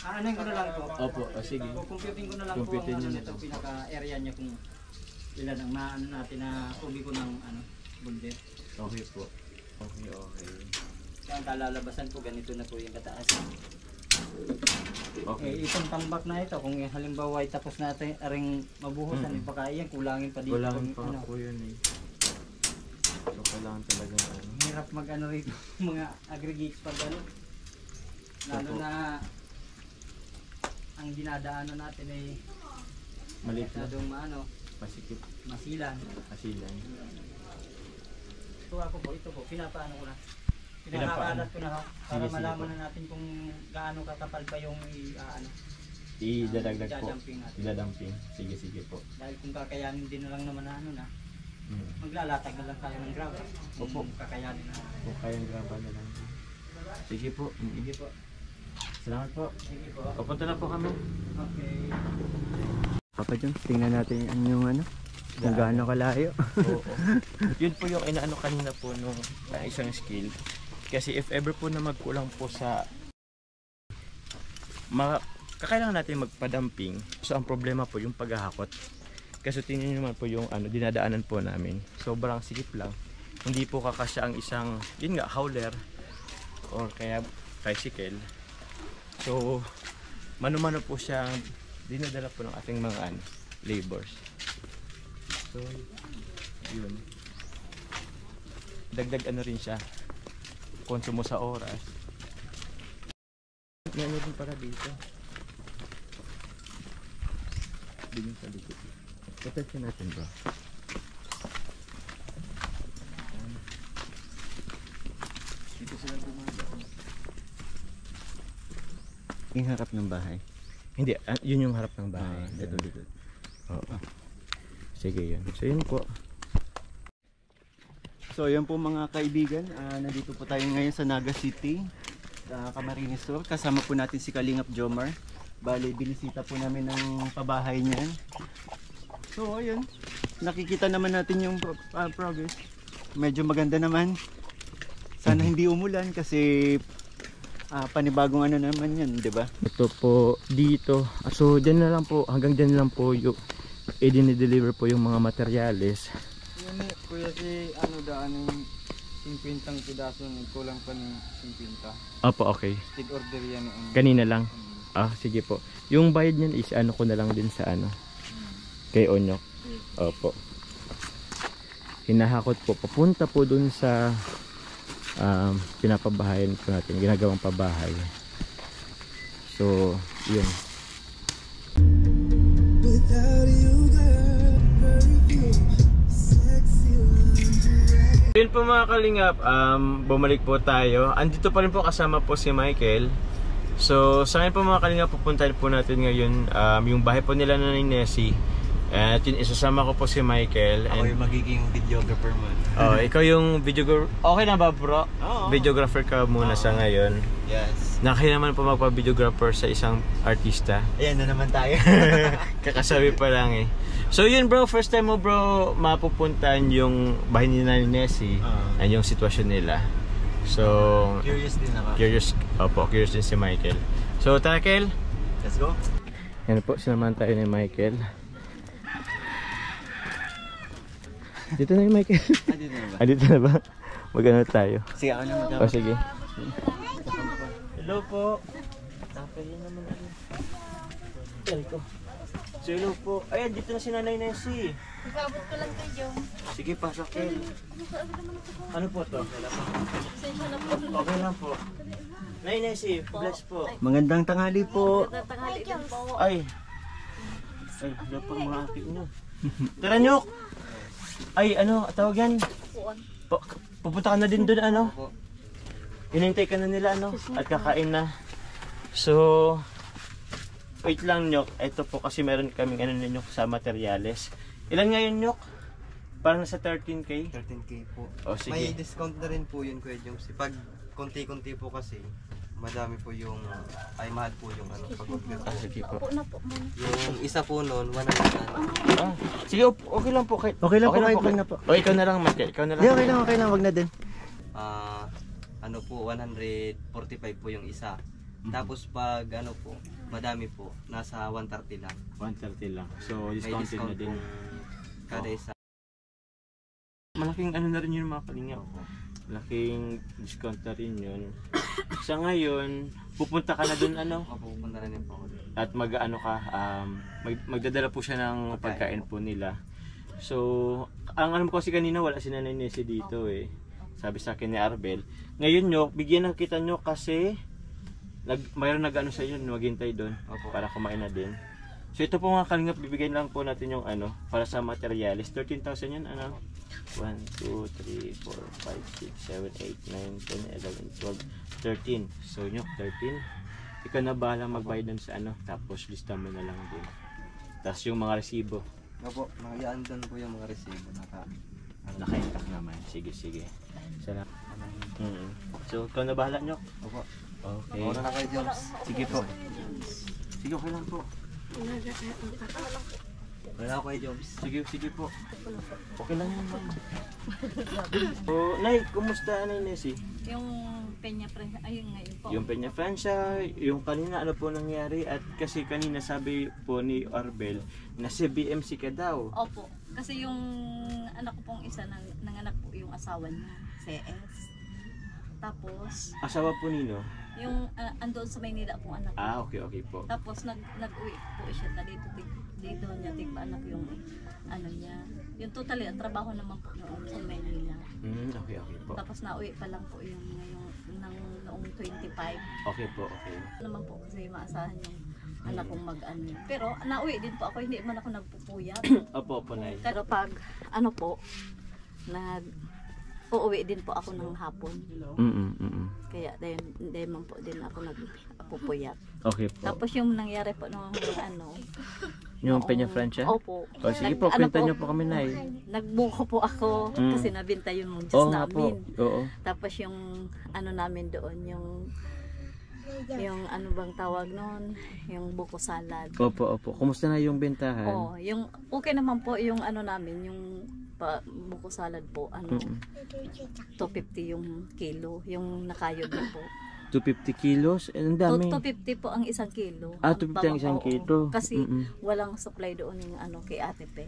Aanin ko na lang po. Opo, sige. Computing ko na lang Computing po ang nyo na ito, lang. pinaka-area niya kung ilan ang maano natin na ubi ko ng bunde. Okay po. Okay, okay. Kaya ang kalalabasan po, ganito na po yung kataas. Okay. Itong tambak na ito, kung halimbawa ay tapos natin aring mabuhusan, baka yan, kulangin pa dito. Kulangan pa Ano, po yun eh. So, kailangan talaga hirap mag-ano rito, mga aggregates pag ano. Lalo Opo. na ang dinadaanan natin ay maliit na masyadong pasikip. masilan. Asilan. Ito ako po, ito po, pinapaano ko na. Pinapaano? Pinakakalat ko na para Sige, sige malaman po. na natin kung gaano kakapal pa yung Idadagdag po. Idadamping natin. Idadamping. Sige, sige po. dahil kung kakayanin din na lang naman na Hmm. maglalatag na lang tayo ng graba. Opo. Kung kakayanin na. Kung kayang graba na lang. Sige po. Sige po. Salamat po. Sige po. Papunta na po kami. Okay. Papa John, tingnan natin yung kung gaano kalayo. Oo. Yun po yung inaano kanina po nung isang skill. Kasi if ever po na magkulang po sa kakailangan natin magpadamping. So ang problema po yung paghahakot. Kasi tingnan nyo naman po yung dinadaanan po namin. Sobrang sikip lang. Hindi po kakasya ang isang, yun nga, hauler or kaya tricycle. So mano-mano po siyang dinadala po ng ating mga labors. So yun. Dagdag rin siya. Konsumo sa oras. May din para dito. Din sa likod. Patayin natin bro. Dito sila dumadaan. Yung harap ng bahay. Hindi, yun yung harap ng bahay. Ito dito. Oo. Sige yun. So yun po. So yan po mga kaibigan, nandito po tayo ngayon sa Naga City, sa Camarines Sur. Kasama po natin si Kalingap Jomar. Bale, binisita po namin ng pabahay niyan. So ayun, nakikita naman natin yung progress. Medyo maganda naman. Sana hindi umulan kasi panibagong naman yan, di ba? Ito po dito. So dyan na lang po, hanggang dyan lang po yung i-deliver po yung mga materyales. Yan kuya si daan yung 50 pidaso kulang pa ng 50. Opo, okay. Tig order yan Kanina lang. Sige po. Yung bayad niyan is ko na lang din sa kay Onyok. Opo. Hinahakot po. Papunta po dun sa pinapabahayan po natin. Ginagawang pabahay. So, yun. Yun po mga kalingap, bumalik po tayo. Andito pa rin po kasama po si Michael. So sa ngayon po mga kalingap, pupuntahan po natin ngayon yung bahay po nila na ni Nessie. At yun, isasama ko po si Michael. Ako yung magiging videographer mo. Ikaw yung videographer. Okay na ba bro? Oo. Videographer ka muna sa ngayon. Yes. Nakaya naman po magpa-videographer sa isang artista. Ayan na naman tayo. Kakasabi pa lang eh. So yun bro, first time mo bro mapupuntahan yung bahay ni Nessie and yung sitwasyon nila. So Curious din ako. Curious din si Michael. So tara Kel, Let's go. yan po, sinamahan tayo ni Michael. Dito na yung Michael. Dito na ba? Dito na ba? Mag-ano tayo? Sige, ako na mag-awag. Sige. Hello po. Tapos yun naman ako. Ko. So hello po. Ayan, dito na si Nanay Nessie. Ipabot ko lang kay Jom. Sige, pasok Kel. Ano po to? Pasensya na po. Okay lang po. Nanay Nessie, bless po. Magandang tanghali po. Tatanghali din po. Ay, wala pang mga aking nyo. Tara Nyok! Ay, tawag yan? Pupunta ka na din doon, Hinintay ka na nila, at kakain na. So, wait lang Nyok. Ito po kasi meron kaming Nyok sa materyales. Ilan ngayon Nyok? Parang nasa 13K? 13K po. O, sige. May discount na rin po yun Kuya Joms. Pag konti-konti po kasi, madami po yung, mahal po yung pag-order po. Sige po. Opo na po muna. Yung isa po noon, 100. Sige, okay lang po. Okay lang po, kahit lang na po. O, ikaw na lang, Michael. Ikaw na lang. Hindi, okay lang, wag na din. Ano po, 145 po yung isa. Tapos pag ano po, madami po, nasa 130 lang. 130 lang. So, May discounted discount na din. po kada isa. Malaking ano na rin yun mga kalingap. Malaking discount na rin yun. Sa ngayon, pupunta ka na dun ano? Mapupunta na rin po ako doon. At mag-ano ka, magdadala po siya ng pagkain po nila. So, ang alam ko kasi kanina wala si Nanay Nessie dito eh. Sabi sa akin ni Arbel. Ngayon nyo, bigyan ng kita nyo kasi mayroon nag-ano sa inyo, maghintay doon para kumain na din. So ito po mga kalingap, bibigyan lang po natin yung ano, para sa materialis. 13,000 yan, ano? 1, 2, 3, 4, 5, 6, 7, 8, 9, 10, 11, 12, 13. So nyo, 13. Ikaw na bahala magbayad dun sa ano, tapos lista mo na lang din. Tapos yung mga resibo. Opo, nakayaan doon po yung mga resibo. Naka-intact naman. Sige, sige. Salamat. So, ikaw na bahala nyo? Opo. Okay. Oras na kayo, Joms. Sige po. Sige, okay lang po. Wala ako kayo, Joms. Sige po. Okay lang yan, ma'am. So, Nay, kumusta, Nay Nessie? Yung Peña Francia, ayun ngayon po. Yung Peña Francia, yung kanina ano po nangyari? At kasi kanina sabi po ni Arbel na si BMC ka daw. Opo, kasi yung anak ko pong isa, nanganak po yung asawa niya, CS. Tapos, Asawa po nino? yung andoon sa Maynila pong anak ko. Okay po. Tapos nag-uwi po siya na dito, dito niya tigpa anak yung ano niya. Yung totally, ang trabaho naman po noon sa Maynila. Okay po. Tapos nauwi pa lang po yung noong 25. Okay po. Naman po kasi maasahan yung anak kong mag-ano. Pero nauwi din po ako, hindi man ako nagpupuyat. Opo, Nay. Pero pag ano po, uuwi din po ako ng hapon. Kaya dahil man po din ako nagpupuyat. Okay po. Tapos yung nangyari po nung ano, Yung Peña Francia? opo. Sige po, kwenta niyo po kami, Nay. Nagbuko po ako kasi nabinta yung Diyos nga po. namin. Oo. Tapos yung ano namin doon, yung ano bang tawag noon, yung buko salad. Opo. Kumusta na yung bentahan? Oh, yung okay naman po yung ano namin, yung buko salad po, ano, 250 yung kilo, yung nakayod na po. 250 kilos? Ang dami. 250 po ang isang kilo. 250 ang isang kilo. Kasi walang supply doon yung ano kay Ate Pe.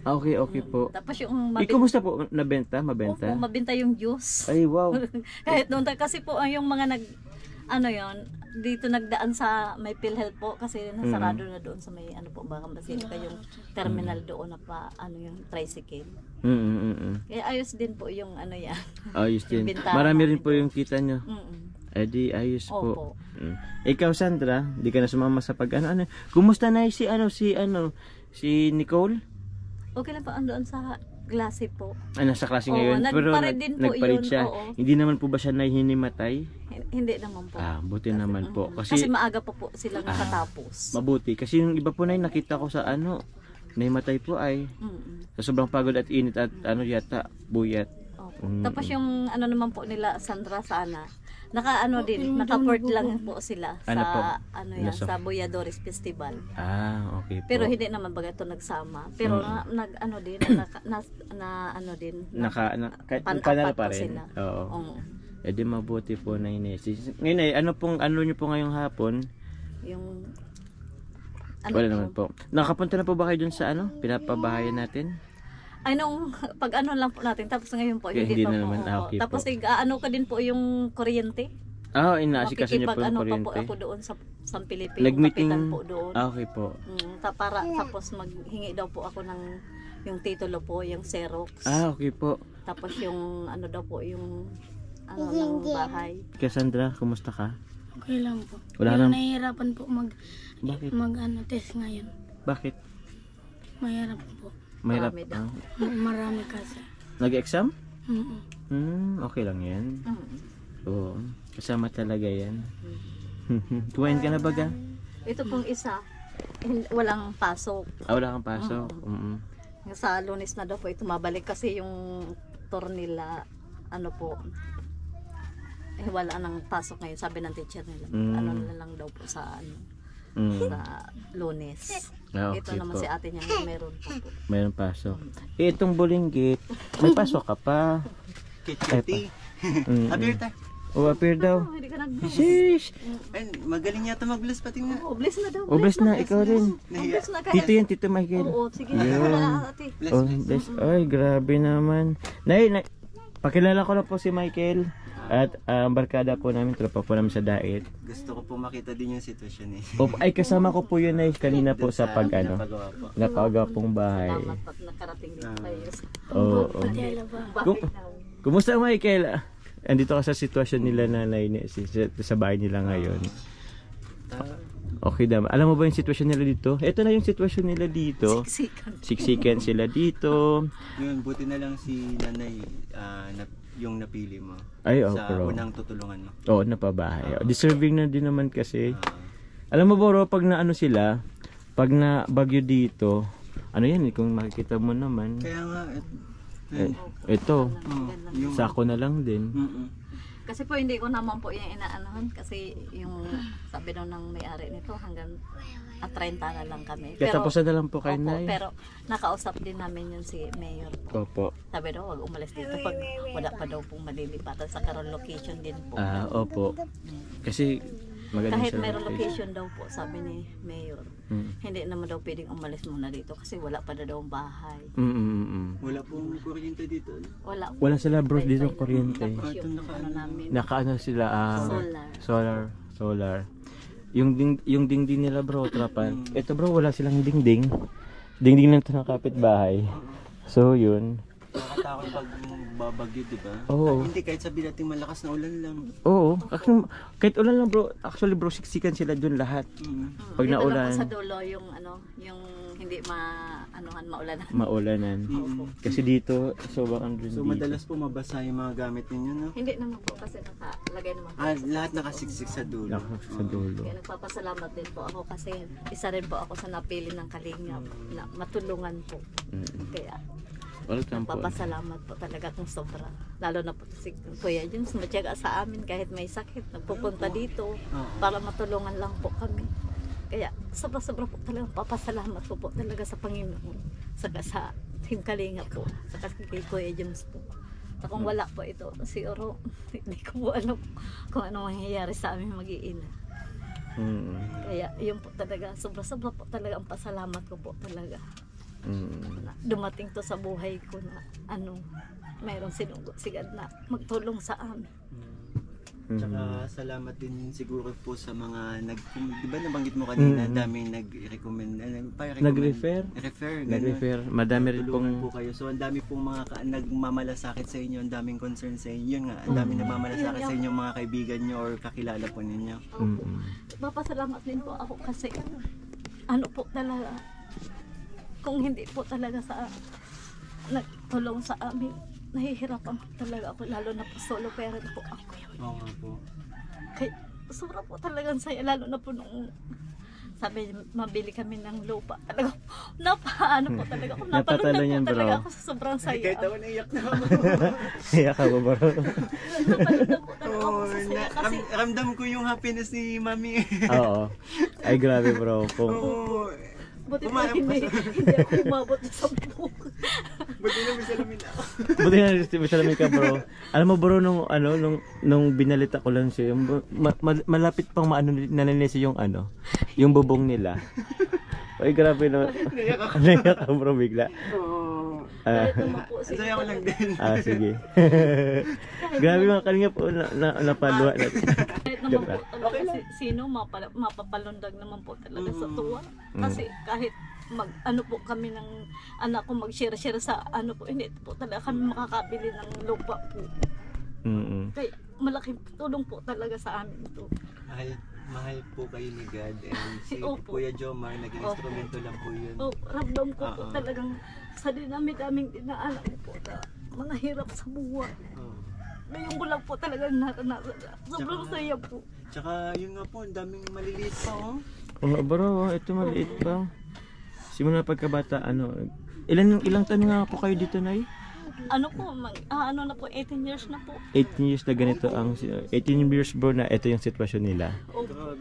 Okay po. Tapos yung Kumusta po? Nabenta? Mabenta? Opo, mabenta yung juice. Ay, wow. Kahit noon kasi po yung mga dito nagdaan sa may PhilHealth po kasi nasarado na doon sa may ano po Bakang Basilica yung terminal doon na pa ano yung tricycle. Kaya ayos din po yung ano yan. Ayos din. Yung bintana. Marami rin po yung kita nyo. Di ayos Opo. po. Ikaw, Sandra, di ka na sumama sa pag ano. Kumusta na si Nicole? Okay lang po andoon sa klase po. Nasa klase ngayon. Pero nagparid din po nagparid yun, siya. oo. Hindi naman po ba siya nahinimatay? Hindi naman po. Buti naman po. Kasi maaga pa po silang nakatapos. Mabuti. Kasi yung iba po na nakita ko sa nahimatay po ay sa sobrang pagod at init at yata, buyat. Opo. Tapos yung ano naman po nila, Sandra sana, naka-port lang po sila sa sa Boyadores Festival. Okay po. Pero hindi naman baga ito nagsama. Pero panalo pa rin. sila. Oo. Di mabuti po na Nessie. Ngayon ay ano niyo po ngayong hapon? Yung Wala naman po. Nakapunta na po ba kayo dun sa pinapabahayan natin? ay nung pag ano lang po natin tapos ngayon po hindi pa na po. naman. Okay Tapos po. ano ka din po yung kuryente. Inaasikaso niyo po yung Makikipag-ano pa po kuryente. ako doon sa San Felipe, Nag-meeting kapitan po doon. Okay po. Tapos maghingi daw po ako ng yung titulo po, yung Xerox. Okay po. Tapos yung ano daw po, yung ano ng bahay. Cassandra, kumusta ka? Okay lang po. Wala Pero lang. nahihirapan po Bakit? test ngayon. Bakit? Mahirap po. Mahirap. Marami daw. Marami kasi. Nag-exam? Mm-mm. Okay lang yan. Oo. Kasama talaga yan. Kumain ka na baga? Ito pong isa, walang pasok. Wala kang pasok. Sa Lunes na daw po ito mabalik kasi yung tour nila, ano po, wala nang pasok ngayon, sabi ng teacher nila. Ano na lang daw po sa sa Lunes. Okay Ito naman po. si ate niya meron po. Mayroong pasok. Itong bulinggit, may pasok ka pa. Kitty. Abirta. O, appear daw. Hindi ka nag-bless. Sheesh! Ay, magaling yata mag-bless pati nga. Oh, bless na daw. O, bless na, ikaw rin. Nahiya. Bless na ka. Tito yan, Tito Michael. Oo, sige. Yun. Wala, ate. Bless, Oh, bless. bless. Ay, grabe naman. Nay, pakilala ko na po si Michael. At barkada po namin, tropa po namin sa Dait. Gusto ko po makita din yung sitwasyon eh. O, ay, kasama ko po yun ay kanina po sa pag ano, Napagawa po. napagawa pong bahay. Salamat pag nakarating dito kayo sa Oo. Pati alaba. bahay namin. Kumusta Michael? Andito ka sa sitwasyon nila nanay sa bahay nila ngayon. Okay naman. Alam mo ba yung sitwasyon nila dito? Ito na yung sitwasyon nila dito. Siksikan. Siksikan sila dito. Yun, buti na lang si nanay yung napili mo. Ay, oh, sa bro. unang tutulungan mo. Oo, napabahay. Deserving na din naman kasi. Ah, Alam mo bro, pag naano sila, pag na bagyo dito, ano yan, kung makikita mo naman, kaya nga, ito, yung... sako na lang din. Mm-mm. Kasi po hindi ko naman po yung inaanohan kasi yung sabi daw ng may-ari nito hanggang 30 na lang kami. Kaya tapusan na lang po kayo opo, na pero nakausap din namin yun si Mayor po. Opo. Sabi daw wag umalis dito pag wala pa daw pong malilipatan sa karon location din po. Opo. Kasi maganda Kahit sa mayroong location daw po sabi ni Mayor. Mm. Hindi naman daw pwedeng umalis muna dito kasi wala pa daw ang bahay. Wala pong kuryente dito. Ano? Wala Sila bro dito ng kuryente. Tapos yung ano namin, Nakaano sila solar. solar. Yung dingding nila bro, trapan. Ito bro, wala silang dingding. Dingding lang ito ng kapitbahay. So yun. Nakatakot pag babagyo, di ba? Oo. Hindi, kahit sabihin natin malakas na ulan lang. Oo. Kahit ulan lang bro, actually bro, siksikan sila dun lahat. Pag Dito lang naulan, po sa dulo yung yung hindi maulanan. maulanan. Kasi dito, sobrang andun So, dito. madalas po mabasa yung mga gamit ninyo, no? Hindi naman po kasi nakalagay naman po. Lahat nakasiksik sa dulo. Sa dulo. Kaya nagpapasalamat din po ako kasi isa rin po ako sa napili ng Kalingap na matulungan po. Kaya Welcome po. nagpapasalamat po talaga kung sobra. Lalo na po si Kuya James, matyaga sa amin kahit may sakit. Nagpupunta dito para matulungan lang po kami. Kaya sobra-sobra po talaga papasalamat ko po talaga sa Panginoon. Saka sa Team Kalingap po. Saka kay Kuya James po. At kung wala po ito, siguro hindi ko po alam kung ano mangyayari sa aming mag-iina. Kaya yun po talaga, sobra-sobra po talaga ang pasalamat ko po talaga. Na dumating to sa buhay ko na mayroong sinugot-sigad na magtulong sa amin. Tsaka salamat din siguro po sa mga di ba nabanggit mo kanina, daming nag-recommend, Nag-refer? ganun. Nag-refer. Madami rin Tulungan pong... po kayo. So, ang dami pong mga nagmamalasakit sa inyo, ang daming concern sa inyo. Yun nga, ang daming nagmamalasakit sa inyo, mga kaibigan nyo or kakilala po ninyo. Papasalamat din po ako kasi po talaga, kung hindi po talaga sa nagtulong sa amin, nahihirapan talaga ako, lalo na po solo parent po ako. Oo nga po. Kaya sobra po talagang saya, lalo na po nung sabi mabili kami ng lupa. Talaga po talaga ako. Napatalo niyan, po talaga bro. ako sa sobrang saya. Kahit ako naiyak na ako. Kaya ka ba bro? Napalundag po talaga ako sa saya kasi Ramdam ko yung happiness ni Mami. Oo. Ay grabe bro. Oo. buti po Umarap hindi ako umabot sa 10. Buti na may salamin ako. Buti na may salamin ka bro. Alam mo bro, nung binalita ko lang siya, malapit pang nananisi yung yung bubong nila. Ay grabe no. Naiyak ka bro bigla. Kahit naman po si Saya ko lang din. Sige. Grabe mga kalinga po napaluwa na. kahit naman po talaga sino mapapalundag naman po talaga sa tuwa. Kasi kahit po kami ng anak ko mag-share sa po, hindi po talaga kami makakabili ng lupa po. Kaya malaking tulong po talaga sa amin ito. Mahal po kayo ni God and si Opo. Kuya Jomar, naging instrumento lang po yun. Ramdam ko po talagang sa dinami-daming dinaanan ko po na mga hirap sa buhay. Ngayon ko lang po talagang naranasan. Sobrang saya po. Tsaka yun nga po, ang daming maliliit pa Oo bro, ito maliit pa. Simula pagkabata, ilang taon nga po kayo dito, Nay? Na po, 18 years na po. 18 years na ganito 18 years bro na ito yung sitwasyon nila.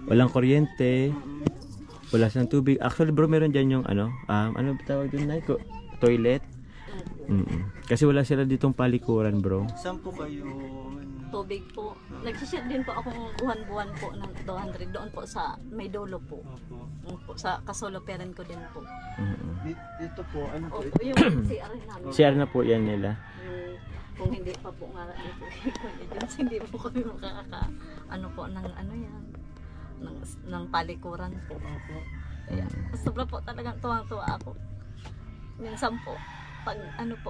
Walang kuryente, wala silang tubig. Actually bro, meron dyan yung ano tawag doon, Nay? Toilet. Kasi wala sila ditong palikuran bro. Saan po kayo? tubig po. Nagsishare din po akong buwan-buwan po ng 200 doon po sa may dulo po. Opo. Yung po sa kasoloperan ko din po. Dito po, ano po? Opo, yung CR namin. Share na po yan nila. Kung hindi pa po nga dito, hindi po kami ano po ng ano yan, ng palikuran po. Kaya sobra po talagang tuwang-tuwa ako. Minsan po, pag ano po,